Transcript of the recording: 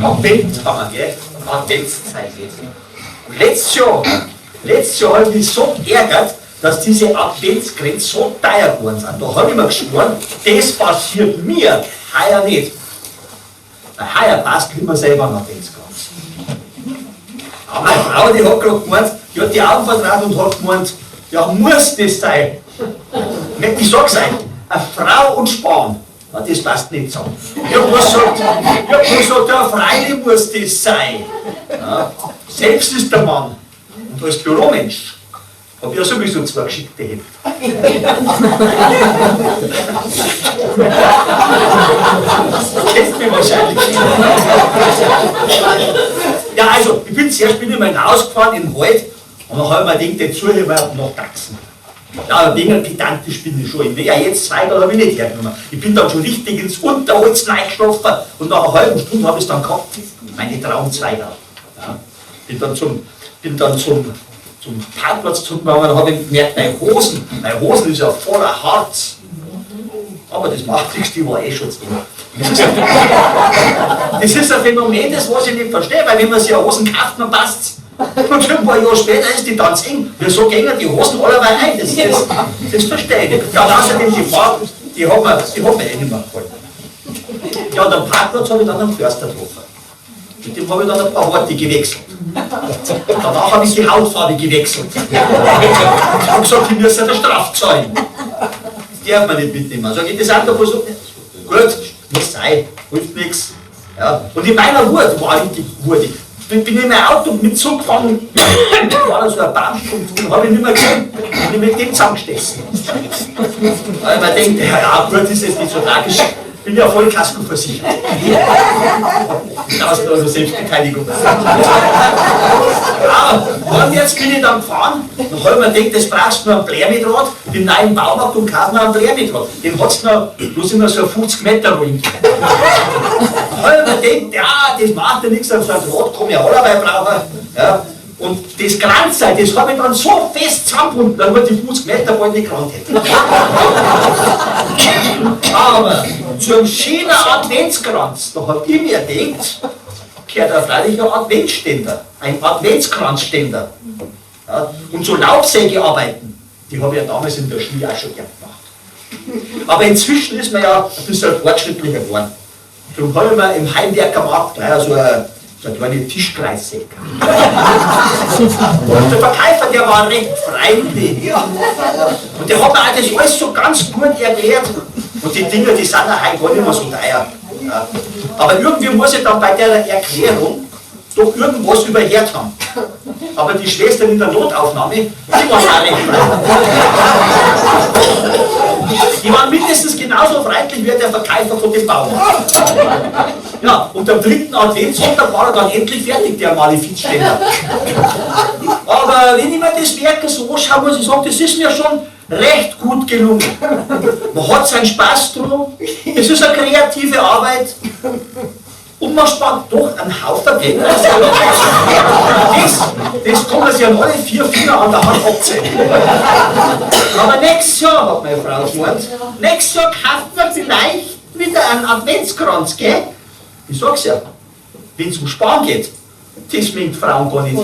Advent haben wir, gell? Adventszeit jetzt. Und letztes Jahr habe ich mich so geärgert, dass diese Adventsgrenzen so teuer geworden sind. Da habe ich mir geschworen, das passiert mir, heuer nicht. Weil heuer passt immer selber einen Adventskranz. Aber meine Frau, die hat gerade gemeint, die hat die Augen vertraut und hat gemeint, ja, muss das sein? Ich sag's euch, eine Frau und Spahn, ja, das passt nicht zusammen. Ich hab gesagt, ja, freilich muss das sein. Ja, selbst ist der Mann. Und als Büromensch habe ich ja sowieso 2 geschickte Hände. Das kennst mich wahrscheinlich. Ja, also, ich bin zuerst in mein Haus gefahren in den Wald und dann habe ich mir gedacht, jetzt suche ich mal nach Taxen. Ja, ein wenig pedantisch bin ich schon. Ja, jetzt 2 Tage habe ich nicht hergenommen. Ich bin dann schon richtig ins Unterholz reingeschlafen und nach einer halben Stunde habe ich es dann gehabt, meine Traumzweige. Ja, bin dann zum Parkplatz zurückgegangen und habe gemerkt, meine Hosen ist ja voller Harz. Aber das macht nichts, die war eh schon drin. Das ist ein Phänomen, das was ich nicht verstehe, weil wenn man sich eine Hosen kauft, dann passt es. Und schon ein paar Jahre später ist die dann eng. Wieso gehen die Hosen alle ein? Das verstehe ich nicht. Ja, und außerdem die Farbe, die hat mir eh nicht mehr gefallen. Ja, und am Parkplatz habe ich dann einen Förster getroffen. Mit dem habe ich dann ein paar Worte gewechselt. Danach habe ich die Hautfarbe gewechselt. Ich habe gesagt, ich muss ja der Straf zahlen. Das darf man nicht mitnehmen. Sag ich, das andere so, gut, muss sein, hilft nichts. Ja. Und in meiner Wut war ich wurdig. Ich bin in mein Auto mit zugefahren, da war so ein Baumstumpf und habe ich nicht mehr gesehen. Und ich mit dem zusammengestoßen. Weil man denkt, ja gut, ist jetzt nicht so tragisch. Ich bin ja voll Kasko versichert. Also Selbstbeteiligung. Ja, und jetzt bin ich dann gefahren und habe mir gedacht, das brauchst du noch einen Blärmedraht. Im neuen Baumarkt und kaufst noch einen Blärmedraht. Den hat es noch bloß immer so 50 Meter Ring. Da habe ich mir gedacht, ja, das macht ja nichts, auf so ein Draht kann ich auch dabei brauchen. Ja. Und das Kranzseil, das habe ich dann so fest zusammengebunden, dass man die 50 Meter bald nicht gerannt hätte. Aber zum schönen Adventskranz, da habe ich mir gedacht, gehört ein freilicher Adventsständer, ein Adventskranzständer. Ja, und so Laubsägearbeiten, die habe ich ja damals in der Schule auch schon gern gemacht. Aber inzwischen ist man ja ein bisschen fortschrittlicher geworden. Darum habe ich mir im Heimwerkermarkt gleich so eine kleine Tischkreissäge. Und der Verkäufer, der war recht freundlich. Und der hat mir auch das alles so ganz gut erklärt. Und die Dinger, die sind ja heute gar nicht mehr so teuer. Ja. Aber irgendwie muss ich dann bei der Erklärung doch irgendwas überhört haben. Aber die Schwestern in der Notaufnahme, die waren auch recht freundlich. Die waren mindestens genauso freundlich wie der Verkäufer von dem Baumarkt. Ja, und am 3. Adventssonntag war er dann endlich fertig, der Malefizständer. Aber wenn ich mir das Werk so anschaue, muss ich sagen, das ist mir schon recht gut gelungen. Man hat seinen Spaß drum, es ist eine kreative Arbeit und man spart doch einen Haufen Geld. Das kann man sich an alle 4 Finger an der Hand abzählen. Aber nächstes Jahr, hat meine Frau gemeint, nächstes Jahr kauft man vielleicht wieder einen Adventskranz, gell? Ich sag's ja, wenn es um Sparen geht, das mengt Frauen gar nicht.